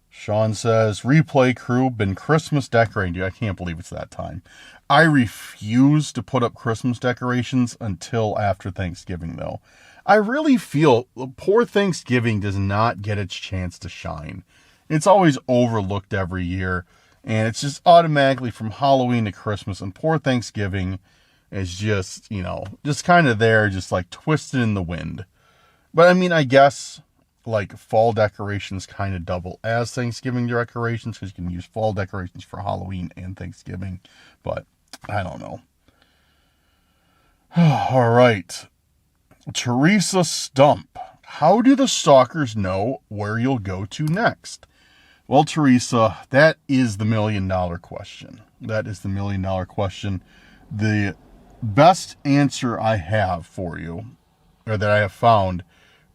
Sean says, replay crew, been Christmas decorating. Dude, I can't believe it's that time. I refuse to put up Christmas decorations until after Thanksgiving, though. I really feel poor Thanksgiving does not get its chance to shine. It's always overlooked every year, and it's just automatically from Halloween to Christmas, and poor Thanksgiving is just, just kind of there, just like twisted in the wind. But I mean, I guess like fall decorations kind of double as Thanksgiving decorations, because you can use fall decorations for Halloween and Thanksgiving, but I don't know. All right. Teresa Stump. How do the stalkers know where you'll go to next? Well, Teresa, that is the $1 million question. That is the $1 million question. The best answer I have for you, or that I have found,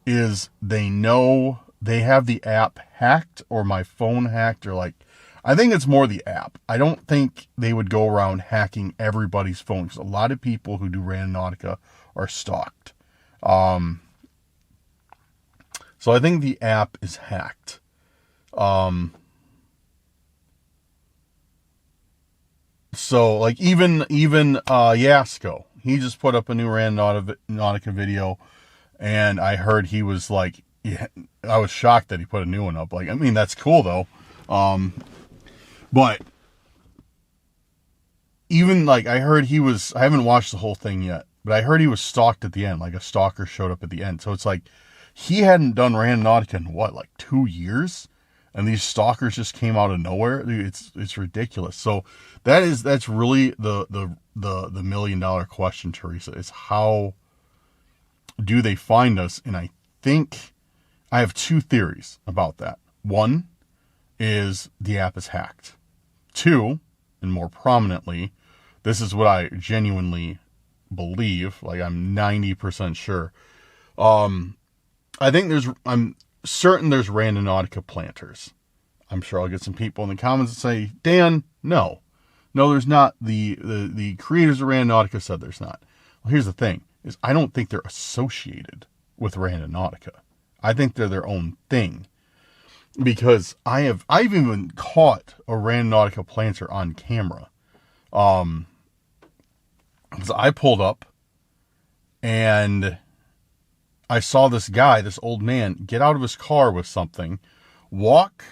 is they know they have the app hacked or my phone hacked, or like, I think it's more the app. I don't think they would go around hacking everybody's phone, because a lot of people who do Randonautica are stalked. So I think the app is hacked. So like even Yasko, he just put up a new Randonautica video, and I heard he was like, yeah, I was shocked that he put a new one up. Like, I mean, that's cool though. But even like I heard I haven't watched the whole thing yet, but I heard he was stalked at the end, like a stalker showed up at the end. So it's like he hadn't done Randonautica in what, like 2 years? And these stalkers just came out of nowhere. It's ridiculous. So that's really the $1 million question, Teresa, is how do they find us? And I think I have 2 theories about that. One is the app is hacked. 2, and more prominently, this is what I genuinely believe, like I'm 90% sure. I'm certain there's Randonautica planters. I'm sure I'll get some people in the comments that say, Dan, no, there's not. The creators of Randonautica said there's not. Well, here's the thing, is I don't think they're associated with Randonautica. I think they're their own thing, because I've even caught a Randonautica planter on camera. So I pulled up and I saw this guy, this old man, get out of his car with something, walk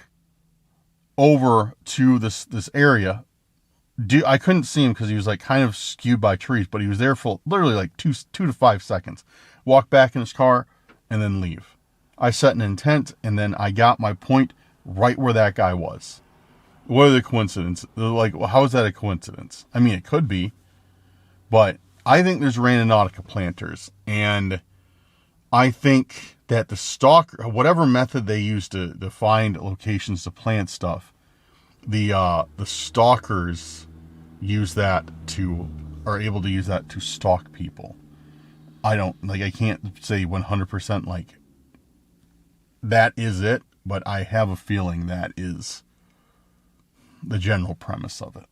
over to this area. I couldn't see him because he was like kind of skewed by trees, but he was there for literally like 2 to 5 seconds. Walk back in his car and then leave. I set an intent, and then I got my point right where that guy was. What are the coincidences? Like, well, how is that a coincidence? I mean, it could be, but I think there's Randonautica planters, and I think that the stalker, whatever method they use to find locations to plant stuff, the stalkers are able to use that to stalk people. I can't say 100% like that is it, but I have a feeling that is the general premise of it.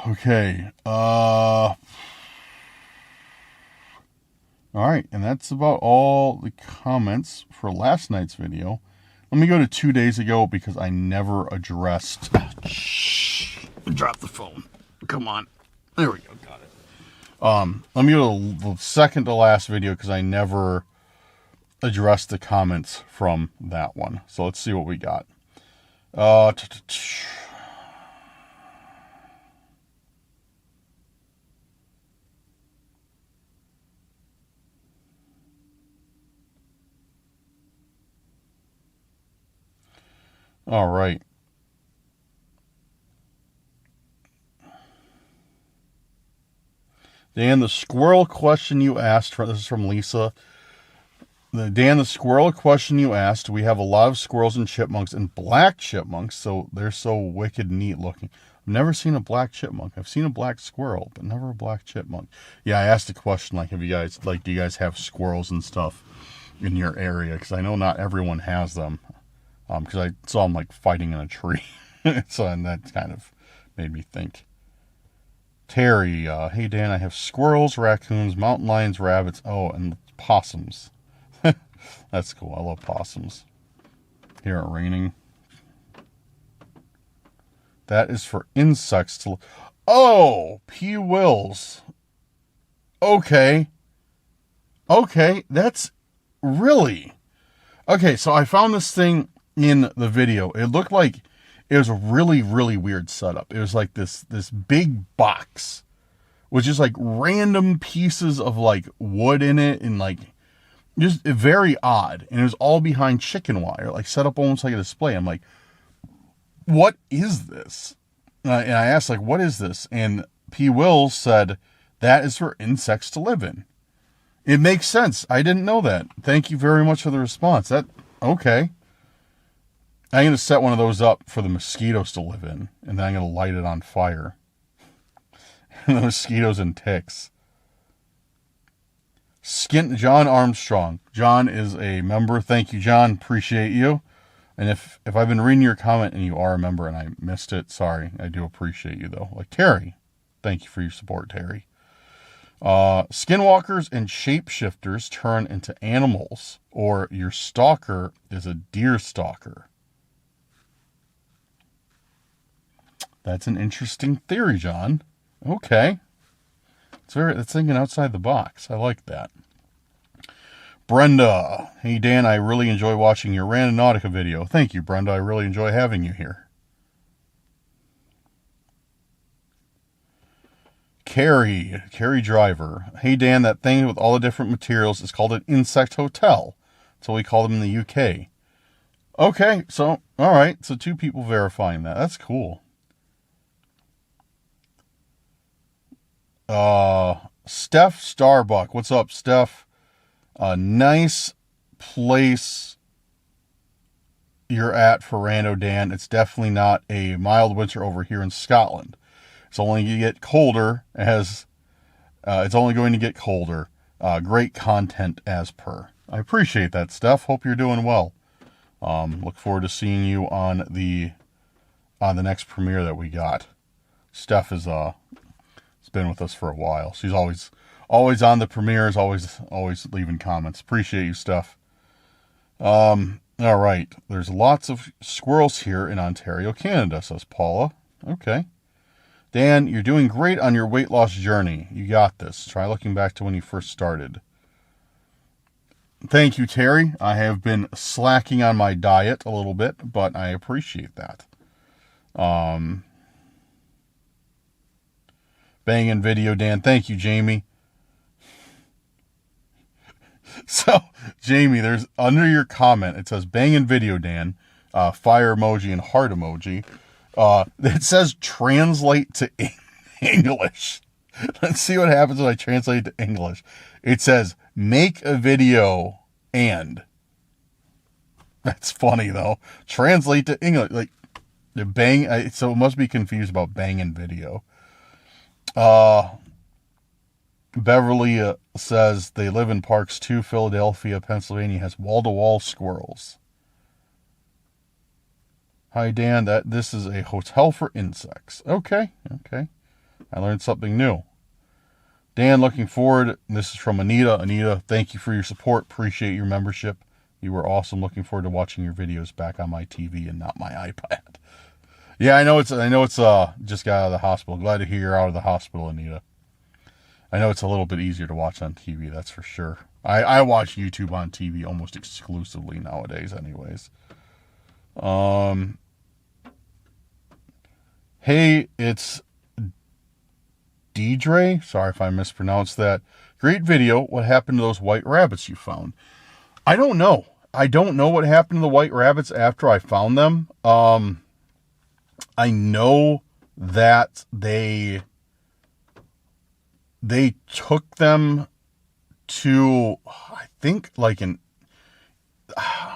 Okay. All right, and that's about all the comments for last night's video. Let me go to 2 days ago, because I never addressed... Drop the phone. Come on. There we go. Got it. Let me go to the second to last video, because I never addressed the comments from that one. So let's see what we got. All right. Dan, the squirrel question you asked, this is from Lisa. Dan, the squirrel question you asked, we have a lot of squirrels and chipmunks and black chipmunks, so they're so wicked neat looking. I've never seen a black chipmunk. I've seen a black squirrel, but never a black chipmunk. Yeah, I asked a question like, do you guys have squirrels and stuff in your area? Because I know not everyone has them. Because I saw them like fighting in a tree. And that kind of made me think. Terry, hey Dan, I have squirrels, raccoons, mountain lions, rabbits, and possums. That's cool. I love possums. Here it's raining. That is for insects to... Oh, P. Wills. Okay, that's really... Okay, so I found this thing in the video. It looked like it was a really, really weird setup. It was like this big box with just like random pieces of like wood in it, and like just very odd. And it was all behind chicken wire, like set up almost like a display. I'm like, what is this? And I asked, like, what is this? And P. Wills said, that is for insects to live in. It makes sense. I didn't know that. Thank you very much for the response. Okay. I'm going to set one of those up for the mosquitoes to live in, and then I'm going to light it on fire. And the mosquitoes and ticks. John Armstrong. John is a member. Thank you, John. Appreciate you. And if I've been reading your comment and you are a member and I missed it, sorry. I do appreciate you, though. Like Terry. Thank you for your support, Terry. Skinwalkers and shapeshifters turn into animals, or your stalker is a deer stalker. That's an interesting theory, John. Okay. That's thinking outside the box. I like that. Brenda. Hey, Dan, I really enjoy watching your Randonautica video. Thank you, Brenda. I really enjoy having you here. Carrie Driver. Hey, Dan, that thing with all the different materials is called an insect hotel. That's what we call them in the UK. Okay, so, all right. So 2 people verifying that. That's cool. Steph Starbuck. What's up, Steph? A nice place you're at for Rando, Dan. It's definitely not a mild winter over here in Scotland. It's only going to get colder it's only going to get colder. Great content as per. I appreciate that, Steph. Hope you're doing well. Look forward to seeing you on the next premiere that we got. Steph has been with us for a while. She's always on the premieres, always leaving comments. Appreciate you, Steph. All right. There's lots of squirrels here in Ontario, Canada, says Paula. Okay. Dan, you're doing great on your weight loss journey. You got this. Try looking back to when you first started. Thank you, Terry. I have been slacking on my diet a little bit, but I appreciate that. Banging video, Dan. Thank you, Jamie. So, Jamie, there's under your comment, it says banging video, Dan, fire emoji and heart emoji. It says translate to English. Let's see what happens when I translate to English. It says make a video and. That's funny, though. Translate to English. Like, bang. So it must be confused about banging video. Beverly says they live in parks too. Philadelphia, Pennsylvania has wall-to-wall squirrels. Hi, Dan. This is a hotel for insects. Okay. I learned something new. Dan, looking forward. This is from Anita. Anita, thank you for your support. Appreciate your membership. You were awesome. Looking forward to watching your videos back on my TV and not my iPad. Yeah, I know it's just got out of the hospital. Glad to hear you're out of the hospital, Anita. I know it's a little bit easier to watch on TV, that's for sure. I watch YouTube on TV almost exclusively nowadays anyways. Hey, it's Deidre. Sorry if I mispronounced that. Great video. What happened to those white rabbits you found? I don't know. I don't know what happened to the white rabbits after I found them. I know that they took them to, I think, like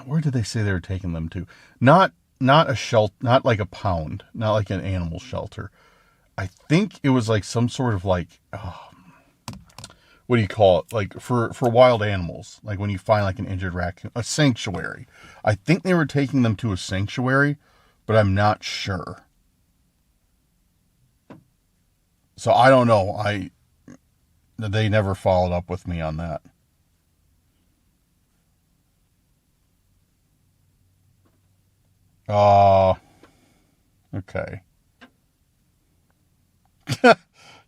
where did they say they were taking them to? Not a shelter, not like a pound, not like an animal shelter. I think it was like some sort of like, what do you call it? Like for wild animals, like when you find like an injured raccoon, a sanctuary. I think they were taking them to a sanctuary, but I'm not sure. So I don't know. They never followed up with me on that. Okay.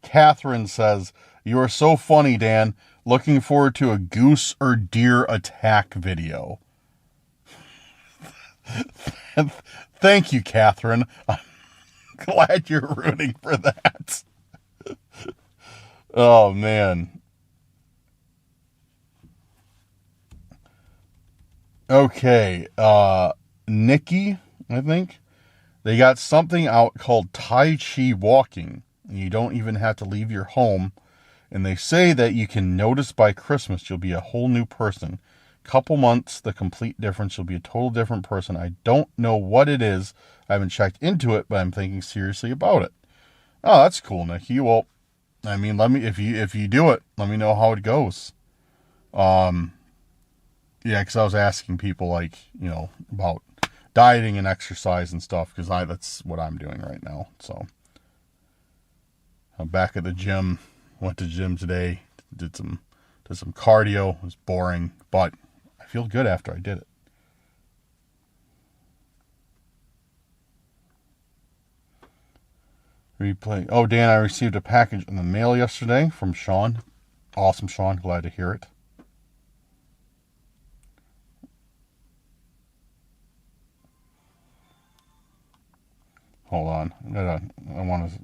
Catherine says, you are so funny, Dan. Looking forward to a goose or deer attack video. Thank you, Catherine. I'm glad you're rooting for that. Oh, man. Okay. Nikki, I think. They got something out called Tai Chi walking. And you don't even have to leave your home. And they say that you can notice by Christmas you'll be a whole new person. couple months, the complete difference. You'll be a total different person. I don't know what it is. I haven't checked into it, but I'm thinking seriously about it. Oh, that's cool, Nikki. Well, I mean, if you do it, let me know how it goes. Yeah, because I was asking people, like, you know, about dieting and exercise and stuff, because that's what I'm doing right now. So I'm back at the gym. Went to the gym today. Did some cardio. It was boring, but I feel good after I did it. Replay. Oh, Dan, I received a package in the mail yesterday from Sean. Awesome, Sean. Glad to hear it. Hold on. I want to...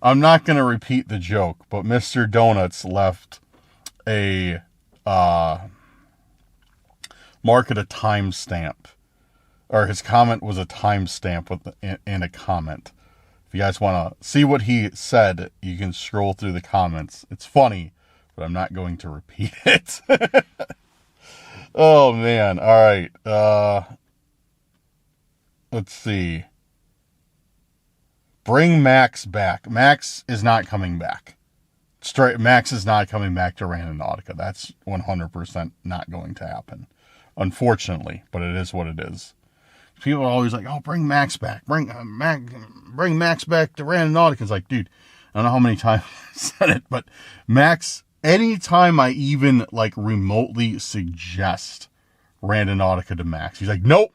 I'm not going to repeat the joke, but Mr. Donuts left a mark at a timestamp, or his comment was a timestamp in a comment. If you guys want to see what he said, you can scroll through the comments. It's funny, but I'm not going to repeat it. Oh, man. All right. Let's see. Bring Max back. Max is not coming back. Max is not coming back to Randonautica. That's 100% not going to happen. Unfortunately, but it is what it is. People are always like, "Oh, bring Max back. Bring Max back to Randonautica." It's like, dude, I don't know how many times I said it, but Max, anytime I even like remotely suggest Randonautica to Max, he's like, "Nope,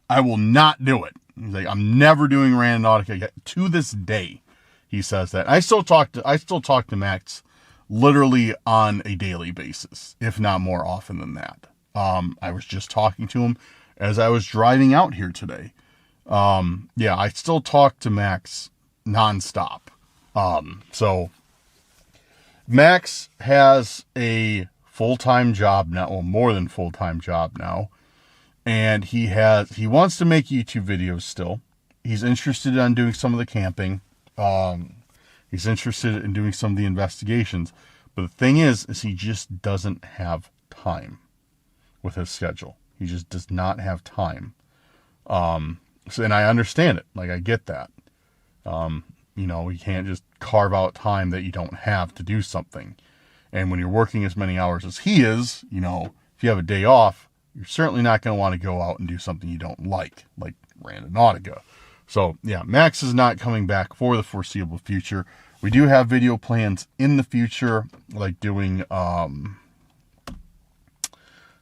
I will not do it." He's like, "I'm never doing Randonautica yet." To this day, he says that. I still talk to Max literally on a daily basis, if not more often than that. I was just talking to him as I was driving out here today. Yeah, I still talk to Max nonstop. So Max has a full-time job now, well, more than full-time job now. And he wants to make YouTube videos still. He's interested in doing some of the camping. He's interested in doing some of the investigations. But the thing is he just doesn't have time with his schedule. He just does not have time. And I understand it. Like, I get that. You know, you can't just carve out time that you don't have to do something. And when you're working as many hours as he is, you know, if you have a day off, you're certainly not going to want to go out and do something you don't like Randonautica. So, yeah, Max is not coming back for the foreseeable future. We do have video plans in the future, like doing,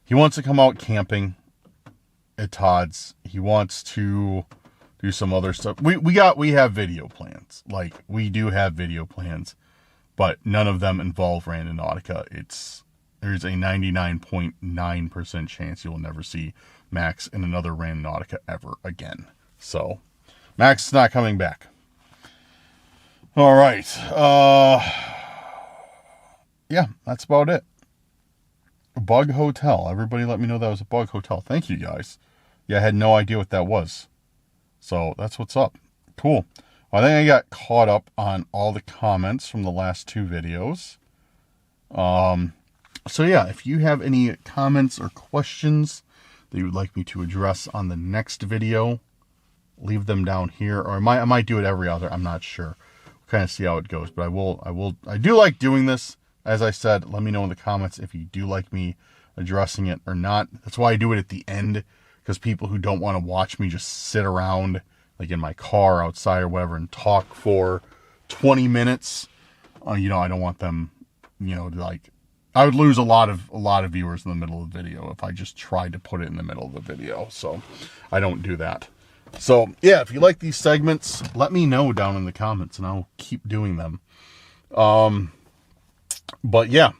he wants to come out camping at Todd's. He wants to do some other stuff. We have video plans. Like, we do have video plans, but none of them involve Randonautica. There's a 99.9% chance you will never see Max in another Randonautica ever again. So, Max is not coming back. All right. Yeah, that's about it. Bug Hotel. Everybody let me know that was a Bug Hotel. Thank you, guys. Yeah, I had no idea what that was. So, that's what's up. Cool. Well, I think I got caught up on all the comments from the last two videos. So yeah, if you have any comments or questions that you would like me to address on the next video, leave them down here. Or I might do it every other. I'm not sure. We'll kind of see how it goes. But I do like doing this. As I said, let me know in the comments if you do like me addressing it or not. That's why I do it at the end. Because people who don't want to watch me just sit around, like in my car outside or whatever, and talk for 20 minutes, you know, I don't want them, you know, to like... I would lose a lot of viewers in the middle of the video if I just tried to put it in the middle of the video. So I don't do that. So yeah, if you like these segments, let me know down in the comments and I'll keep doing them. But yeah,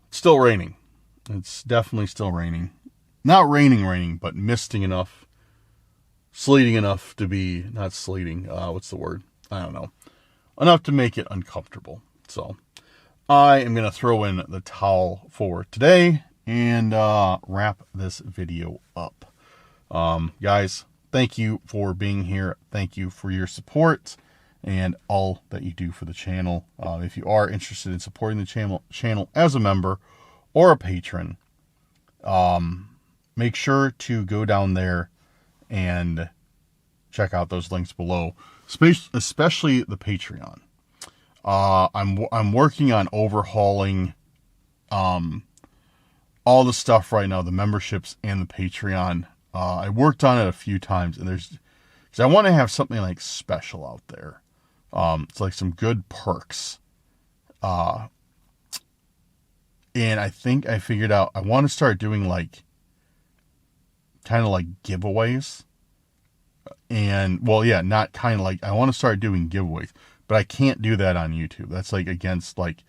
it's still raining. It's definitely still raining. Not raining, but misting enough, sleeting enough to be, not sleeting, what's the word? I don't know. Enough to make it uncomfortable. So, I am going to throw in the towel for today and wrap this video up. Guys, thank you for being here. Thank you for your support and all that you do for the channel. If you are interested in supporting the channel as a member or a patron, make sure to go down there and check out those links below, especially the Patreon. I'm working on overhauling all the stuff right now, the memberships and the Patreon. I worked on it a few times, and because I want to have something like special out there. It's like some good perks. And I think I figured out I want to start doing like kind of like giveaways. And well, yeah, not kind of like, I want to start doing giveaways, but I can't do that on YouTube. That's like against, like,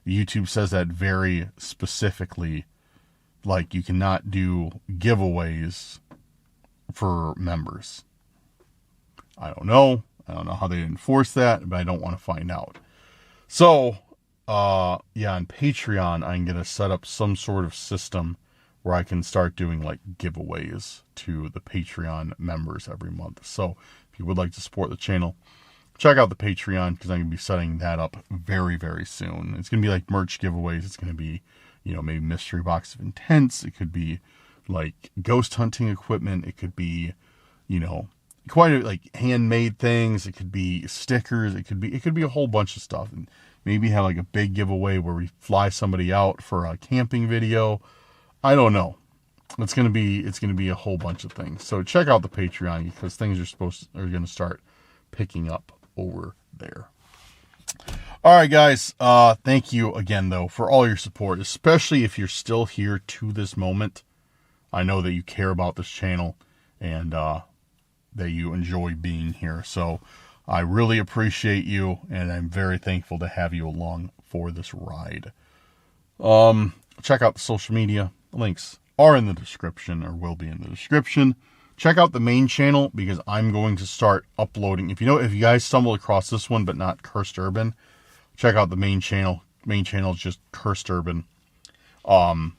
YouTube says that very specifically, like you cannot do giveaways for members. I don't know how they enforce that, but I don't want to find out. So, yeah, on Patreon, I'm going to set up some sort of system where I can start doing like giveaways to the Patreon members every month. So if you would like to support the channel, check out the Patreon, because I'm going to be setting that up very, very soon. It's going to be like merch giveaways. It's going to be, maybe mystery box of intents. It could be like ghost hunting equipment. It could be, quite like handmade things. It could be stickers. It could be a whole bunch of stuff. And maybe have like a big giveaway where we fly somebody out for a camping video. I don't know. It's gonna be a whole bunch of things. So check out the Patreon, because things are gonna start picking up over there. All right, guys. Thank you again, though, for all your support, especially if you're still here to this moment. I know that you care about this channel and that you enjoy being here. So I really appreciate you, and I'm very thankful to have you along for this ride. Check out the social media. Links are in the description, or will be in the description. Check out the main channel, because I'm going to start uploading. If you guys stumbled across this one but not Cursed Urban, check out the main channel. Main channel is just Cursed Urban. I'm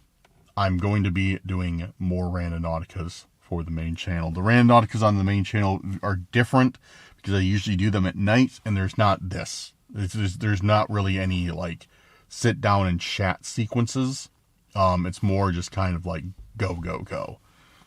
going to be doing more Randonauticas for the main channel. The Randonauticas on the main channel are different, because I usually do them at night, and there's not this. There's not really any like sit down and chat sequences. It's more just kind of like go, go, go.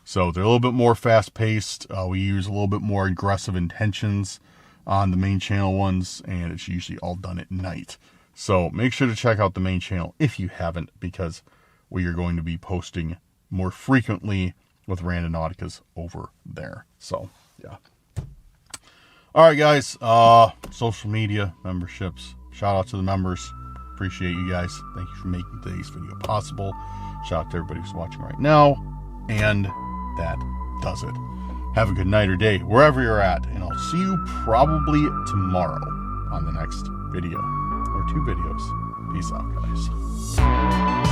So they're a little bit more fast paced. We use a little bit more aggressive intentions on the main channel ones, and it's usually all done at night. So make sure to check out the main channel if you haven't, because we are going to be posting more frequently with Randonauticas over there. So yeah. All right, guys. Social media, memberships. Shout out to the members. Appreciate you guys. Thank you for making today's video possible. Shout out to everybody who's watching right now. And that does it. Have a good night or day, wherever you're at. And I'll see you probably tomorrow on the next video. Or 2 videos. Peace out, guys.